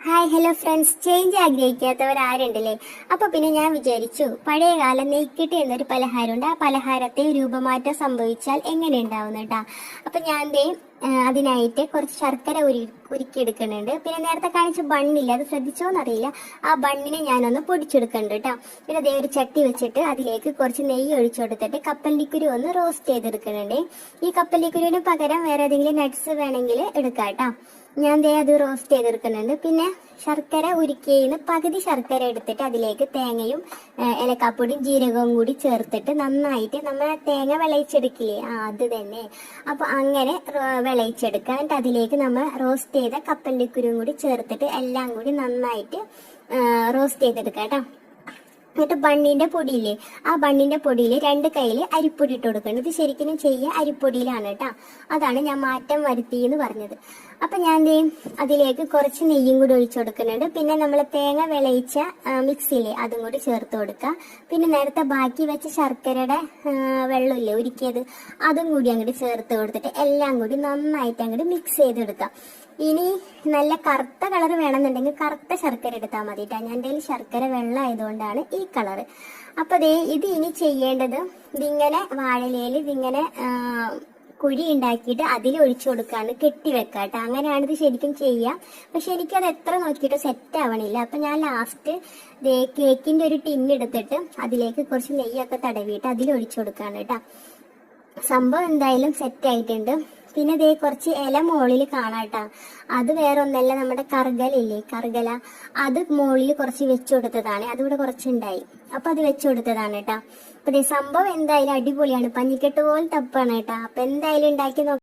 Hi hello friends, change ആഗ്രഹിക്കാത്തവരാരുണ്ടല്ലേ? അപ്പൊ പിന്നെ ഞാൻ വിചാരിച്ചു, പഴയ കാലം നെയ്ക്കിട്ട് എന്നൊരു പലഹാരമുണ്ട്. ആ പലഹാരത്തെ രൂപമാറ്റം സംഭവിച്ചാൽ എങ്ങനെ ഉണ്ടാവും കേട്ടാ. അപ്പൊ ഞാൻ അതിനായിട്ട് കുറച്ച് ശർക്കര ഉരുക്കിയെടുക്കുന്നുണ്ട്. പിന്നെ നേരത്തെ കാണിച്ച ബണ്ണില്ല, അത് ശ്രദ്ധിച്ചോന്നറിയില്ല. ആ ബണ്ണിനെ ഞാനൊന്ന് പൊടിച്ചെടുക്കുന്നുണ്ട് കേട്ടോ. പിന്നെ അതേ ഒരു ചട്ടി വെച്ചിട്ട് അതിലേക്ക് കുറച്ച് നെയ്യ് ഒഴിച്ചു കൊടുത്തിട്ട് കപ്പലിക്കുരു ഒന്ന് റോസ്റ്റ് ചെയ്തെടുക്കുന്നുണ്ട്. ഈ കപ്പലിക്കുരുവിന് പകരം വേറെ ഏതെങ്കിലും നട്ട്സ് വേണമെങ്കിൽ എടുക്കാം കേട്ടോ. ഞാൻ അത് റോസ്റ്റ് ചെയ്തെടുക്കുന്നുണ്ട്. പിന്നെ ശർക്കര ഉരുക്കിയതിന് പകുതി ശർക്കര എടുത്തിട്ട് അതിലേക്ക് തേങ്ങയും ഏലക്കാപ്പൊടിയും ജീരകവും കൂടി ചേർത്തിട്ട് നന്നായിട്ട് നമ്മൾ തേങ്ങ വിളയിച്ചെടുക്കില്ലേ, അത് തന്നെ. അപ്പൊ അങ്ങനെ വിളയിച്ചെടുക്കുക. എന്നിട്ട് അതിലേക്ക് നമ്മൾ റോസ്റ്റ് ചെയ്ത കപ്പലിക്കുരുവും കൂടി ചേർത്തിട്ട് എല്ലാം കൂടി നന്നായിട്ട് റോസ്റ്റ് ചെയ്തെടുക്കുക കേട്ടോ. എന്നിട്ട് ബണ്ണിന്റെ പൊടിയില്ലേ, ആ ബണ്ണിന്റെ പൊടിയിൽ രണ്ട് കയ്യിൽ അരിപ്പൊടി ഇട്ട് കൊടുക്കണം. ഇത് ശരിക്കും ചെയ്യുക അരിപ്പൊടിയിലാണ് കേട്ടോ. അതാണ് ഞാൻ മാറ്റം വരുത്തി എന്ന് പറഞ്ഞത്. അപ്പൊ ഞാൻ അതിലേക്ക് കുറച്ച് നെയ്യും കൂടി ഒഴിച്ചു കൊടുക്കുന്നുണ്ട്. പിന്നെ നമ്മൾ തേങ്ങ വിളയിച്ച മിക്സിയില്ലേ, അതും കൂടി ചേർത്ത് കൊടുക്കുക. പിന്നെ നേരത്തെ ബാക്കി വെച്ച ശർക്കരയുടെ വെള്ളമില്ലേ ഉരുക്കിയത്, അതും കൂടി അങ്ങോട്ട് ചേർത്ത് കൊടുത്തിട്ട് എല്ലാം കൂടി നന്നായിട്ട് അങ്ങോട്ട് മിക്സ് ചെയ്തെടുക്കാം. ഇനി നല്ല കറുത്ത കളർ വേണമെന്നുണ്ടെങ്കിൽ കറുത്ത ശർക്കര എടുത്താൽ മതി കേട്ടോ. ഞാൻ എൻ്റെ ശർക്കര വെള്ളം ആയതുകൊണ്ടാണ് ഈ കളറ്. അപ്പൊ ഇത് ഇനി ചെയ്യേണ്ടത്, ഇതിങ്ങനെ വാഴയിലയിൽ ഇതിങ്ങനെ കുഴി ഉണ്ടാക്കിയിട്ട് അതിൽ ഒഴിച്ചു കൊടുക്കാണ്, കെട്ടി വെക്കാം കേട്ടോ. അങ്ങനെയാണ് ഇത് ശരിക്കും ചെയ്യുക. പക്ഷെ എനിക്കത് എത്ര നോക്കിയിട്ട് സെറ്റ് ആവണില്ല. അപ്പൊ ഞാൻ ലാസ്റ്റ് കേക്കിന്റെ ഒരു ടിന്ന് എടുത്തിട്ട് അതിലേക്ക് കുറച്ച് നെയ്യൊക്കെ തടവിയിട്ട് അതിൽ ഒഴിച്ചു കൊടുക്കാണ് കേട്ടോ. സംഭവം എന്തായാലും സെറ്റ് ആയിട്ടുണ്ട്. പിന്നെ കുറച്ച് ഇല മുകളിൽ കാണാട്ടോ. അത് വേറെ ഒന്നല്ല, നമ്മുടെ കറുകലില്ലേ, കറുകല, അത് മുകളിൽ കുറച്ച് വെച്ചു കൊടുത്തതാണ്. അതിവിടെ കുറച്ചുണ്ടായി, അപ്പൊ അത് വെച്ചു കൊടുത്തതാണ് കേട്ടോ. അപ്പൊ സംഭവം എന്തായാലും അടിപൊളിയാണ്, പഞ്ഞിക്കെട്ട് പോലെ തപ്പാണ് കേട്ടോ. അപ്പൊ എന്തായാലും ഉണ്ടാക്കി നോക്കാം.